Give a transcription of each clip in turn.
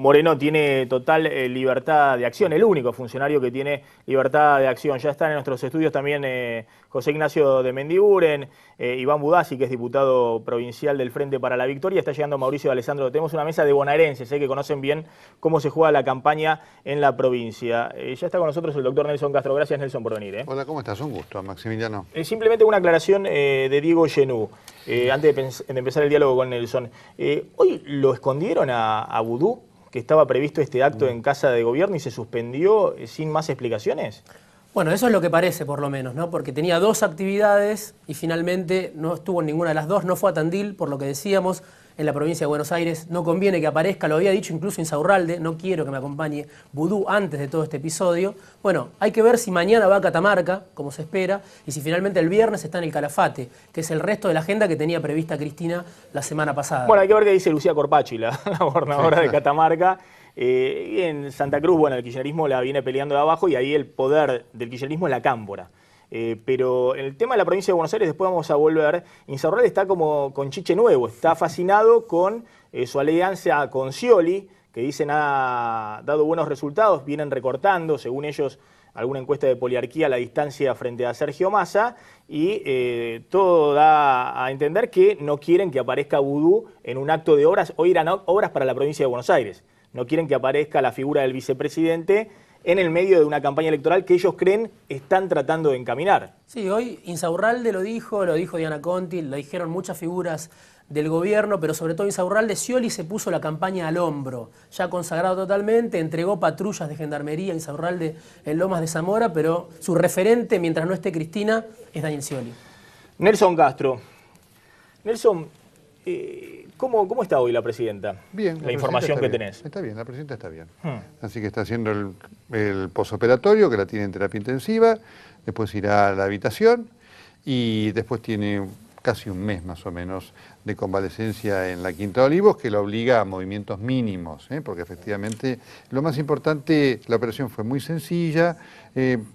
Moreno tiene total libertad de acción, el único funcionario que tiene libertad de acción. Ya están en nuestros estudios también José Ignacio de Mendiguren, Iván Budassi, que es diputado provincial del Frente para la Victoria, está llegando Mauricio de Alessandro. Tenemos una mesa de bonaerenses, que conocen bien cómo se juega la campaña en la provincia. Ya está con nosotros el doctor Nelson Castro. Gracias, Nelson, por venir. Hola, ¿cómo estás? Un gusto, Maximiliano. Simplemente una aclaración de Diego Genú, antes de empezar el diálogo con Nelson. ¿Hoy lo escondieron a Vudú, que estaba previsto este acto en Casa de Gobierno y se suspendió sin más explicaciones? Bueno, eso es lo que parece, por lo menos, ¿no? Porque tenía dos actividades y finalmente no estuvo en ninguna de las dos, no fue a Tandil, por lo que decíamos, en la provincia de Buenos Aires. No conviene que aparezca, lo había dicho incluso Insaurralde, no quiero que me acompañe Vudú antes de todo este episodio. Bueno, hay que ver si mañana va a Catamarca, como se espera, y si finalmente el viernes está en el Calafate, que es el resto de la agenda que tenía prevista Cristina la semana pasada. Bueno, hay que ver qué dice Lucía Corpachi, la gobernadora de Catamarca. Y en Santa Cruz, bueno, el kirchnerismo la viene peleando de abajo y ahí el poder del kirchnerismo es la cámpora. Pero en el tema de la provincia de Buenos Aires, después vamos a volver. Insaurralde está como con chiche nuevo, está fascinado con su alianza con Scioli, que dicen ha dado buenos resultados, vienen recortando, según ellos, alguna encuesta de poliarquía, la distancia frente a Sergio Massa, y todo da a entender que no quieren que aparezca Vudú en un acto de obras. Hoy eran obras para la provincia de Buenos Aires. No quieren que aparezca la figura del vicepresidente en el medio de una campaña electoral que ellos creen están tratando de encaminar. Sí, hoy Insaurralde lo dijo Diana Conti, lo dijeron muchas figuras del gobierno, pero sobre todo Insaurralde. Scioli se puso la campaña al hombro, ya consagrado totalmente, entregó patrullas de gendarmería Insaurralde en Lomas de Zamora, pero su referente, mientras no esté Cristina, es Daniel Scioli. Nelson Castro. Nelson, ¿cómo está hoy la presidenta? Bien. La información que tenés. Está bien, la presidenta está bien. Así que está haciendo el posoperatorio, que la tiene en terapia intensiva, después irá a la habitación y después tiene casi un mes más o menos de convalecencia en la Quinta de Olivos, que la obliga a movimientos mínimos, porque efectivamente lo más importante, la operación fue muy sencilla,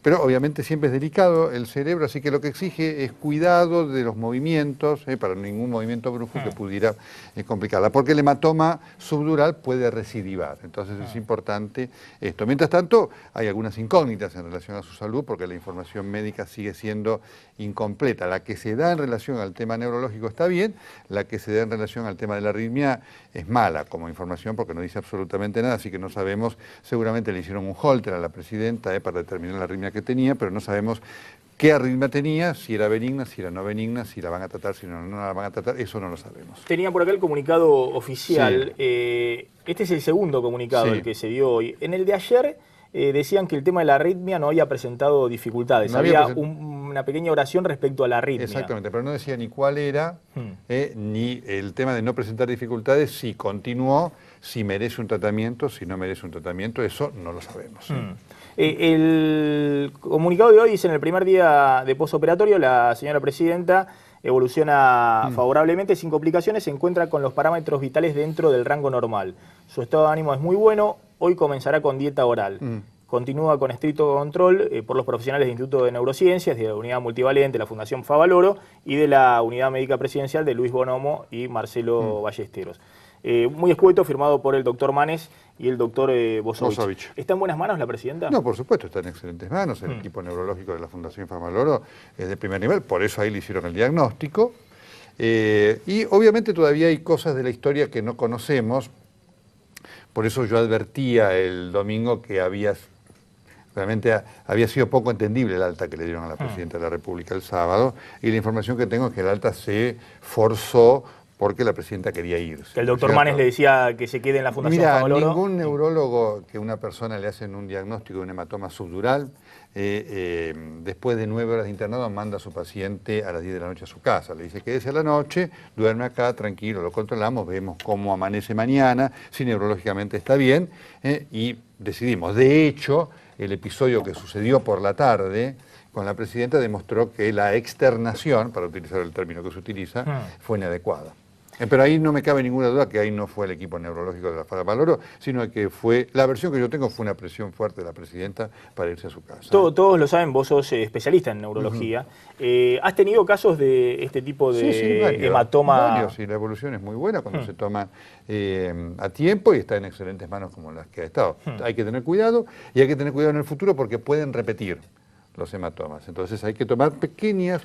pero obviamente siempre es delicado el cerebro, así que lo que exige es cuidado de los movimientos, para ningún movimiento brusco que pudiera complicarla, porque el hematoma subdural puede recidivar, entonces es importante esto. Mientras tanto, hay algunas incógnitas en relación a su salud, porque la información médica sigue siendo incompleta. La que se da en relación al tema neurológico está bien, la que se da en relación al tema de la arritmia es mala como información porque no dice absolutamente nada, así que no sabemos, seguramente le hicieron un holter a la presidenta para determinar la arritmia que tenía, pero no sabemos qué arritmia tenía, si era benigna, si era no benigna, si la van a tratar, si no la van a tratar, eso no lo sabemos. Tenía por acá el comunicado oficial, sí. Este es el segundo comunicado, sí. El que se dio hoy. En el de ayer decían que el tema de la arritmia no había presentado dificultades, había una pequeña oración respecto a la arritmia. Exactamente, pero no decía ni cuál era, ni el tema de no presentar dificultades, si continuó, si merece un tratamiento, si no merece un tratamiento, eso no lo sabemos. El comunicado de hoy dice: en el primer día de posoperatorio, la señora presidenta evoluciona favorablemente, sin complicaciones, se encuentra con los parámetros vitales dentro del rango normal. Su estado de ánimo es muy bueno, hoy comenzará con dieta oral. Continúa con estricto control por los profesionales del Instituto de Neurociencias, de la Unidad Multivalente, la Fundación Favaloro y de la Unidad Médica Presidencial de Luis Bonomo y Marcelo Ballesteros. Muy escueto, firmado por el doctor Manes y el doctor Bosovich. ¿Está en buenas manos la presidenta? No, por supuesto, está en excelentes manos. El equipo neurológico de la Fundación Favaloro es de primer nivel, por eso ahí le hicieron el diagnóstico. Y obviamente todavía hay cosas de la historia que no conocemos. Por eso yo advertía el domingo que realmente había sido poco entendible el alta que le dieron a la presidenta de la República el sábado, y la información que tengo es que el alta se forzó porque la presidenta quería irse. Que el doctor Manes le decía que se quede en la Fundación Favaloro. Ningún neurólogo que a una persona le hacen un diagnóstico de un hematoma subdural, después de 9 horas de internado, manda a su paciente a las 10 de la noche a su casa. Le dice: quédese a la noche, duerme acá, tranquilo, lo controlamos, vemos cómo amanece mañana, si neurológicamente está bien, y decidimos. De hecho, el episodio que sucedió por la tarde con la presidenta demostró que la externación, para utilizar el término que se utiliza, fue inadecuada. Pero ahí no me cabe ninguna duda que ahí no fue el equipo neurológico de la Fara Paloro, sino que fue, la versión que yo tengo fue una presión fuerte de la presidenta para irse a su casa. Todos lo saben, vos sos especialista en neurología. ¿Has tenido casos de este tipo de varios, hematoma? Varios, y la evolución es muy buena cuando se toma a tiempo y está en excelentes manos como las que ha estado. Hay que tener cuidado y hay que tener cuidado en el futuro porque pueden repetir los hematomas. Entonces hay que tomar pequeñas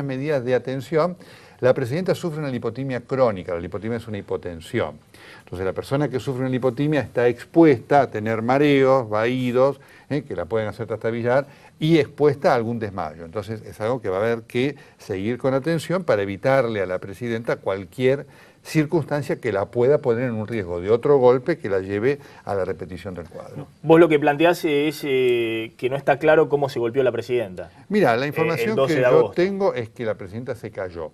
medidas de atención. La presidenta sufre una lipotimia crónica, la lipotimia es una hipotensión. Entonces la persona que sufre una lipotimia está expuesta a tener mareos, vaídos, que la pueden hacer trastabillar, y expuesta a algún desmayo. Entonces es algo que va a haber que seguir con atención para evitarle a la presidenta cualquier circunstancia que la pueda poner en un riesgo de otro golpe que la lleve a la repetición del cuadro. Vos lo que planteás es que no está claro cómo se golpeó la presidenta. Mira, la información que yo tengo es que la presidenta se cayó.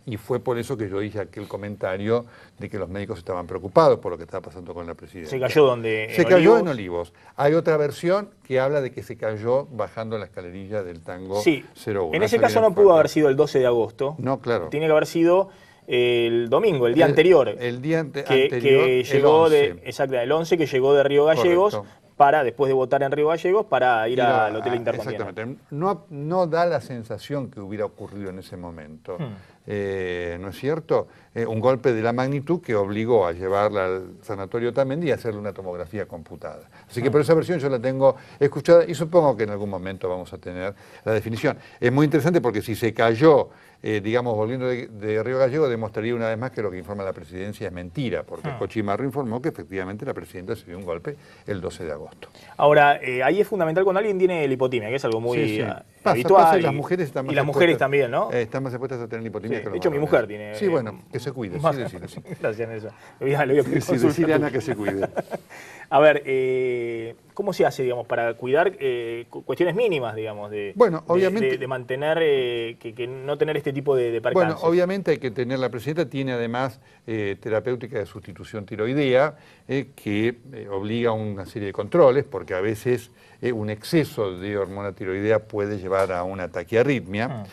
Y fue por eso que yo hice aquel comentario de que los médicos estaban preocupados por lo que estaba pasando con la presidenta. ¿Se cayó dónde? Se cayó en Olivos. Hay otra versión que habla de que se cayó bajando la escalerilla del Tango 01. En ese caso no pudo haber sido el 12 de agosto. No, claro. Tiene que haber sido el domingo, el día anterior. El día anterior, que llegó el 11. Exacto, el 11 que llegó de Río Gallegos. Correcto. Después de votar en Río Gallegos, para ir al Hotel Intercontinental. Exactamente. No da la sensación que hubiera ocurrido en ese momento. ¿No es cierto? Un golpe de la magnitud que obligó a llevarla al sanatorio Tamendi y hacerle una tomografía computada. Así que por esa versión yo la tengo escuchada y supongo que en algún momento vamos a tener la definición. Es muy interesante porque si se cayó, digamos, volviendo de Río Gallegos, demostraría una vez más que lo que informa la presidencia es mentira, porque Cochimarro informó que efectivamente la presidenta se dio un golpe el 12 de agosto. Ahora, ahí es fundamental cuando alguien tiene lipotimia, que es algo muy habitual. Pasa, y las mujeres están más y las mujeres también, ¿no? Están más expuestas a tener lipotimia que los de hecho, mi mujer tiene... Sí, bueno, que se cuide, sí, decirle. Gracias, Nelson. Lo voy a pedir sí, decirle a Ana que se cuide. A ver, ¿cómo se hace, digamos, para cuidar cuestiones mínimas, digamos, obviamente, de mantener, que no tener este tipo de percances? Bueno, obviamente hay que tener, la presidenta tiene además terapéutica de sustitución tiroidea, que obliga a una serie de controles, porque a veces un exceso de hormona tiroidea puede llevar a una taquiarritmia.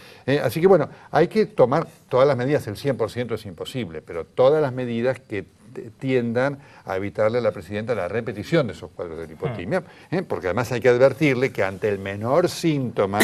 Así que bueno, hay que tomar todas las medidas, el 100% es imposible, pero todas las medidas que tiendan a evitarle a la presidenta la repetición de esos cuadros de lipotimia, porque además hay que advertirle que ante el menor síntoma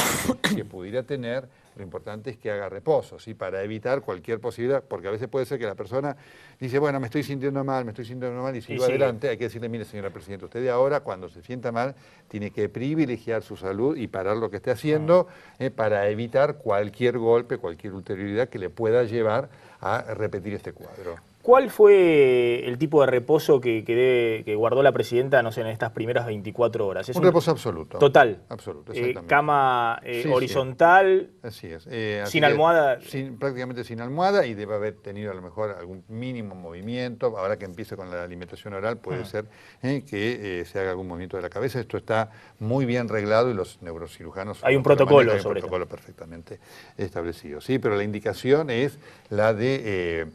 que pudiera tener, lo importante es que haga reposo, ¿sí? Para evitar cualquier posibilidad, porque a veces puede ser que la persona dice, bueno, me estoy sintiendo mal, y sigo adelante. Hay que decirle, mire, señora presidenta, usted de ahora, cuando se sienta mal, tiene que privilegiar su salud y parar lo que esté haciendo para evitar cualquier golpe, cualquier ulterioridad que le pueda llevar a repetir este cuadro. ¿Cuál fue el tipo de reposo que guardó la presidenta, no sé, en estas primeras 24 horas? Un reposo absoluto. Total. Absoluto, exactamente. Cama horizontal. Sí. Así es. Sin almohada. Prácticamente sin almohada, y debe haber tenido a lo mejor algún mínimo movimiento. Ahora que empiece con la alimentación oral, puede ser que se haga algún movimiento de la cabeza. Esto está muy bien reglado y los neurocirujanos... Hay un protocolo sobre esto. Hay un protocolo perfectamente establecido. Sí, pero la indicación es la de...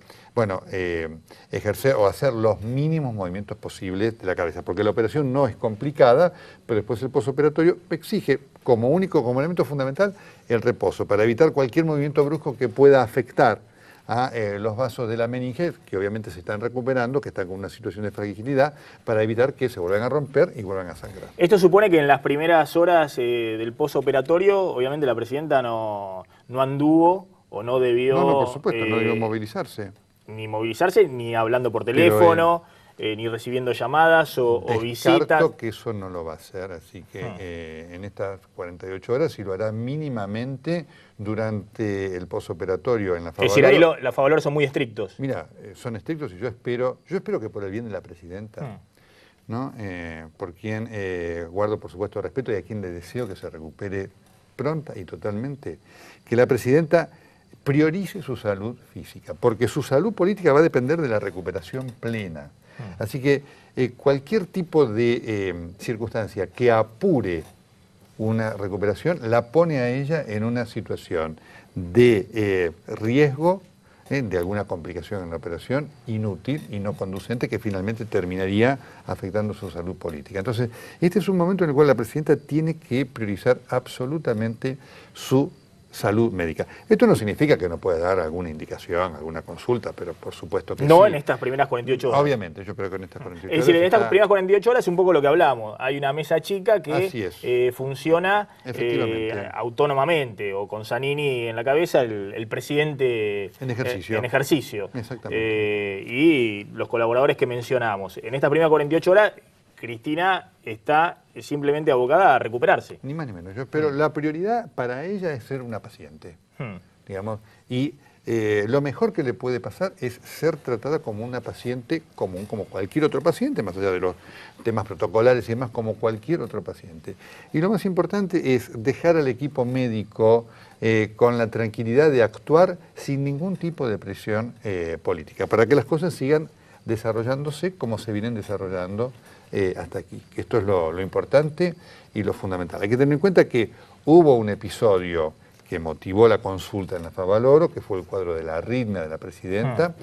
ejercer o hacer los mínimos movimientos posibles de la cabeza, porque la operación no es complicada, pero después el posoperatorio exige como elemento fundamental el reposo, para evitar cualquier movimiento brusco que pueda afectar a los vasos de la meninge, que obviamente se están recuperando, que están con una situación de fragilidad, para evitar que se vuelvan a romper y vuelvan a sangrar. Esto supone que en las primeras horas del posoperatorio, obviamente la presidenta no anduvo o no debió... No, por supuesto, no debió movilizarse. Ni movilizarse, ni hablando por teléfono, ni recibiendo llamadas o visitas. Descarto que eso no lo va a hacer, así que en estas 48 horas sí lo hará mínimamente durante el posoperatorio en la Favaloro. Es decir, ahí los Favaloro son muy estrictos. Mira, son estrictos y yo espero que por el bien de la presidenta, ¿no? Por quien guardo por supuesto respeto y a quien le deseo que se recupere pronta y totalmente, que la presidenta priorice su salud física, porque su salud política va a depender de la recuperación plena. Así que cualquier tipo de circunstancia que apure una recuperación la pone a ella en una situación de riesgo de alguna complicación en la operación inútil y no conducente que finalmente terminaría afectando su salud política. Entonces, este es un momento en el cual la presidenta tiene que priorizar absolutamente su salud médica. Esto no significa que no pueda dar alguna indicación, alguna consulta, pero por supuesto que no sí. en estas primeras 48 horas. Obviamente, yo creo que en estas 48 horas. Es decir, en estas primeras 48 horas es un poco lo que hablamos. Hay una mesa chica que funciona autónomamente, o con Zanini en la cabeza, el presidente en ejercicio. En ejercicio. Exactamente. Y los colaboradores que mencionamos. En estas primeras 48 horas, Cristina está simplemente abocada a recuperarse. Ni más ni menos. Pero la prioridad para ella es ser una paciente, digamos, y lo mejor que le puede pasar es ser tratada como una paciente común, como cualquier otro paciente, más allá de los temas protocolares y demás, como cualquier otro paciente. Y lo más importante es dejar al equipo médico con la tranquilidad de actuar sin ningún tipo de presión política, para que las cosas sigan desarrollándose como se vienen desarrollando hasta aquí. Esto es lo importante y lo fundamental. Hay que tener en cuenta que hubo un episodio que motivó la consulta en la Favaloro, que fue el cuadro de la arritmia de la presidenta,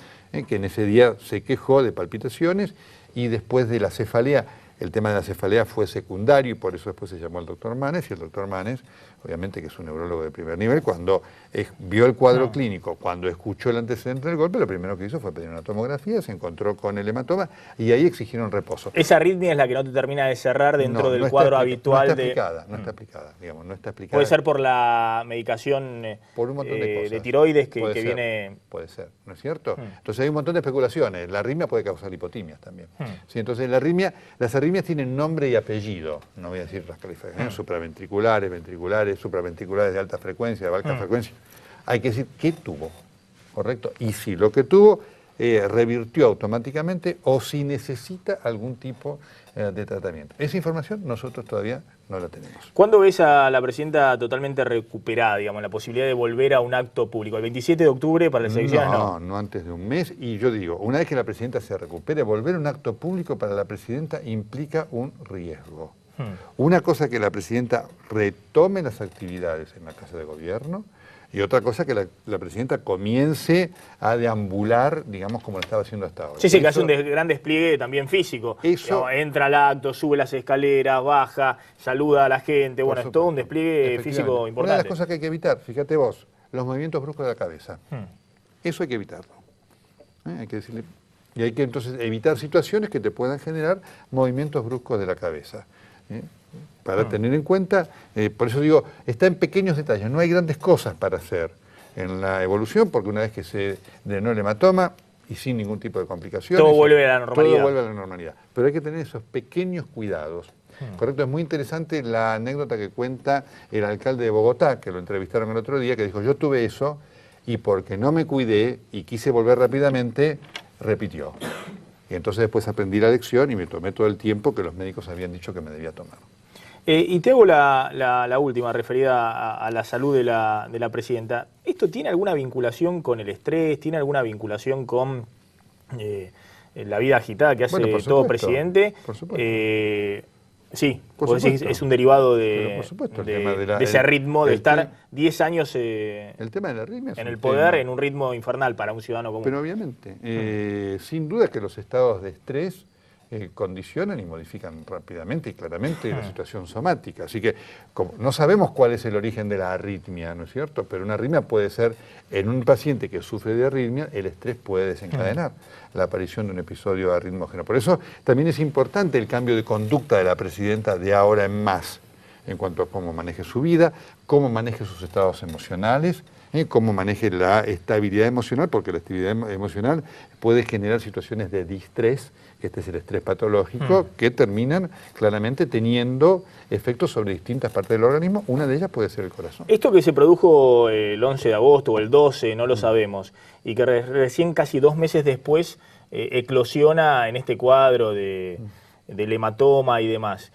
que en ese día se quejó de palpitaciones, y después de la cefalea, el tema de la cefalea fue secundario y por eso después se llamó al doctor Manes, y el doctor Manes, obviamente que es un neurólogo de primer nivel, cuando vio el cuadro clínico, cuando escuchó el antecedente del golpe, lo primero que hizo fue pedir una tomografía, se encontró con el hematoma y ahí exigieron reposo. Esa arritmia es la que no te termina de cerrar dentro del cuadro habitual. No está aplicada, no está aplicada, digamos, no está aplicada. Puede ser por la medicación por un montón de cosas. De tiroides que Puede ser, viene... Puede ser, ¿no es cierto? Entonces hay un montón de especulaciones. La arritmia puede causar hipotimias también. Sí, entonces las arritmias tienen nombre y apellido, no voy a decir las calificaciones, supraventriculares, ventriculares, supraventriculares de alta frecuencia, de baja frecuencia. Hay que decir qué tuvo, ¿correcto? Y si lo que tuvo revirtió automáticamente o si necesita algún tipo de tratamiento. Esa información nosotros todavía no la tenemos. ¿Cuándo ves a la presidenta totalmente recuperada, digamos, la posibilidad de volver a un acto público? ¿El 27 de octubre para las elecciones? No antes de un mes. Y yo digo, una vez que la presidenta se recupere, volver a un acto público para la presidenta implica un riesgo. Una cosa que la presidenta retome las actividades en la Casa de Gobierno y otra cosa que la presidenta comience a deambular, digamos, como lo estaba haciendo hasta ahora. Sí, que hace un gran despliegue también físico. Digamos, entra al acto, sube las escaleras, baja, saluda a la gente. Bueno, es todo un despliegue físico importante. Una de las cosas que hay que evitar, fíjate vos, los movimientos bruscos de la cabeza. Eso hay que evitarlo. Hay que decirle, y hay que entonces evitar situaciones que te puedan generar movimientos bruscos de la cabeza. Para tener en cuenta, por eso digo, está en pequeños detalles, no hay grandes cosas para hacer en la evolución, porque una vez que se drenó el hematoma y sin ningún tipo de complicaciones, todo vuelve a la normalidad. Todo vuelve a la normalidad. Pero hay que tener esos pequeños cuidados. Correcto, es muy interesante la anécdota que cuenta el alcalde de Bogotá, que lo entrevistaron el otro día, que dijo, yo tuve eso y porque no me cuidé y quise volver rápidamente, repitió. Y entonces después aprendí la lección y me tomé todo el tiempo que los médicos habían dicho que me debía tomar. Y te hago la última, referida a la salud de la presidenta. ¿Esto tiene alguna vinculación con el estrés? ¿Tiene alguna vinculación con la vida agitada que hace todo presidente? Por supuesto. Sí, es un derivado de ese ritmo de estar 10 años el tema de la arritmia en el poder, en un ritmo infernal para un ciudadano común. Pero obviamente, sin duda que los estados de estrés condicionan y modifican rápidamente y claramente la situación somática. Así que como no sabemos cuál es el origen de la arritmia, ¿no es cierto? Pero una arritmia puede ser, en un paciente que sufre de arritmia, el estrés puede desencadenar la aparición de un episodio arritmógeno. Por eso también es importante el cambio de conducta de la presidenta de ahora en más, en cuanto a cómo maneje su vida, cómo maneje sus estados emocionales, cómo maneje la estabilidad emocional, porque la estabilidad emocional puede generar situaciones de distrés, que este es el estrés patológico, que terminan claramente teniendo efectos sobre distintas partes del organismo. Una de ellas puede ser el corazón. Esto que se produjo el 11 de agosto o el 12, no lo sabemos, y que recién casi 2 meses después eclosiona en este cuadro del hematoma y demás.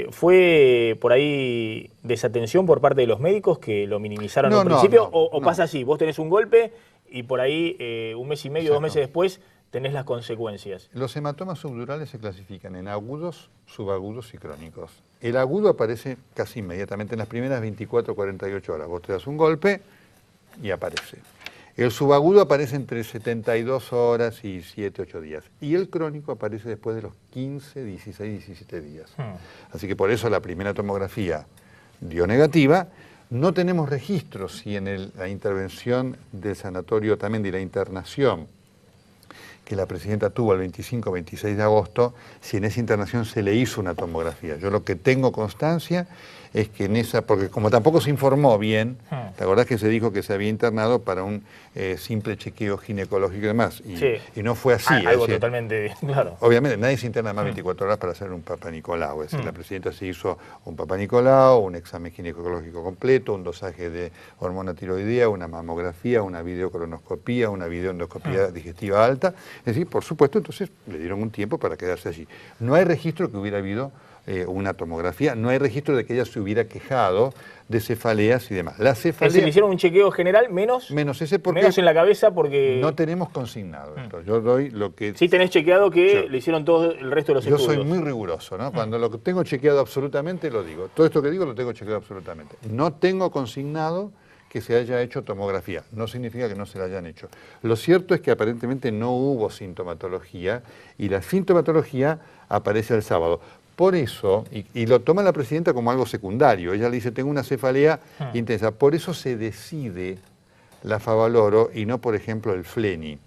¿Fue por ahí desatención por parte de los médicos que lo minimizaron al principio? ¿O pasa así? Vos tenés un golpe y por ahí 1 mes y medio, 2 meses después tenés las consecuencias. Los hematomas subdurales se clasifican en agudos, subagudos y crónicos. El agudo aparece casi inmediatamente en las primeras 24 o 48 horas. Vos te das un golpe y aparece. El subagudo aparece entre 72 horas y 7, 8 días. Y el crónico aparece después de los 15, 16, 17 días. Así que por eso la primera tomografía dio negativa, No tenemos registros si en la intervención del sanatorio, también de la internación, que la presidenta tuvo el 25-26 de agosto, si en esa internación se le hizo una tomografía. Yo lo que tengo constancia es que en esa, porque como tampoco se informó bien, ¿te acordás que se dijo que se había internado para un simple chequeo ginecológico y demás? Y no fue así. Algo decir, totalmente, claro. Obviamente nadie se interna más 24 horas para hacer un Papa Nicolau. Es decir, la presidenta se hizo un Papa Nicolau, un examen ginecológico completo, un dosaje de hormona tiroidea, una mamografía, una videocolonoscopía, una videoendoscopía digestiva alta. Es decir, por supuesto, entonces le dieron un tiempo para quedarse allí. No hay registro que hubiera habido una tomografía, no hay registro de que ella se hubiera quejado de cefaleas y demás. La cefalea, es decir, le hicieron un chequeo general menos ese porque menos en la cabeza porque... No tenemos consignado esto. Yo doy lo que... Sí tenés chequeado que le hicieron todo el resto de los estudios. Yo soy muy riguroso, ¿no? Cuando lo tengo chequeado absolutamente, lo digo. Todo esto que digo lo tengo chequeado absolutamente. No tengo consignado que se haya hecho tomografía. No significa que no se la hayan hecho. Lo cierto es que aparentemente no hubo sintomatología y la sintomatología aparece el sábado. Por eso, y lo toma la presidenta como algo secundario, ella le dice, tengo una cefalea intensa, por eso se decide la Favaloro y no, por ejemplo, el Fleni.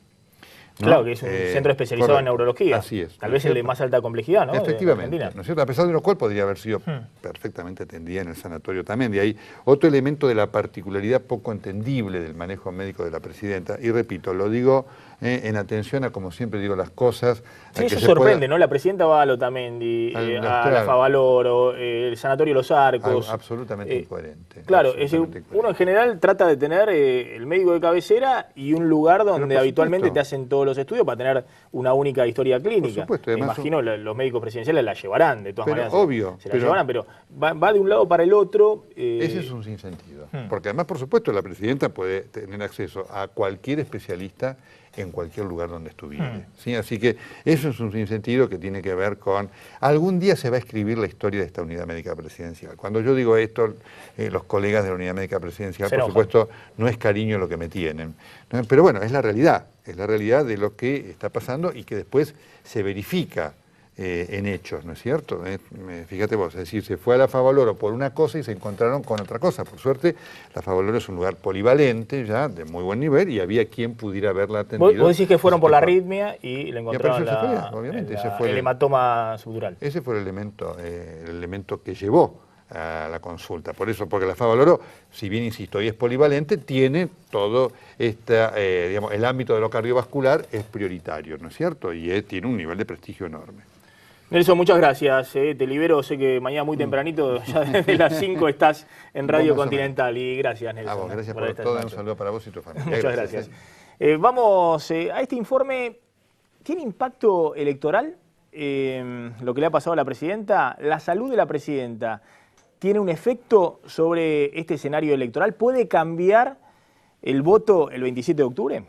¿no? Claro, que es un centro especializado en neurología. Así es. Tal vez el de más alta complejidad, ¿no? Efectivamente, ¿no es cierto? A pesar de lo cual podría haber sido perfectamente atendida en el sanatorio también. De ahí otro elemento de la particularidad poco entendible del manejo médico de la presidenta. Y repito, lo digo en atención a, como siempre digo, las cosas. Sí, eso sorprende, ¿no? La presidenta va a Lotamendi, a la Favaloro, el sanatorio Los Arcos. Absolutamente incoherente. Claro, uno en general trata de tener el médico de cabecera y un lugar donde habitualmente te hacen todos los estudios para tener una única historia clínica. Por supuesto, me imagino los médicos presidenciales la llevarán, de todas maneras. Obvio. Se la llevarán, pero va de un lado para el otro. Ese es un sinsentido. Porque además, por supuesto, la presidenta puede tener acceso a cualquier especialista en cualquier lugar donde estuviera. ¿Sí? Así que eso es un sinsentido que tiene que ver con... Algún día se va a escribir la historia de esta unidad médica presidencial. Cuando yo digo esto, los colegas de la unidad médica presidencial, por supuesto, no es cariño lo que me tienen, ¿no? Pero bueno, es la realidad de lo que está pasando y que después se verifica en hechos, ¿no es cierto? Fíjate vos, es decir, se fue a la Favaloro por una cosa y se encontraron con otra cosa. Por suerte, la Favaloro es un lugar polivalente ya, de muy buen nivel, y había quien pudiera haberla atendido. Vos decís que fueron por la arritmia y le encontraron el hematoma subdural. Ese fue el elemento que llevó a la consulta. Por eso, porque la Favaloro, si bien insisto, y es polivalente, tiene todo digamos, el ámbito de lo cardiovascular es prioritario, ¿no es cierto? Y tiene un nivel de prestigio enorme. Nelson, muchas gracias. Te libero, sé que mañana muy tempranito, ya desde las 5 estás en Radio Continental. Y gracias, Nelson. A vos, gracias por todo. Un saludo para vos y tu familia. Muchas gracias. Vamos a este informe. ¿Tiene impacto electoral lo que le ha pasado a la presidenta? ¿La salud de la presidenta tiene un efecto sobre este escenario electoral? ¿Puede cambiar el voto el 27 de octubre?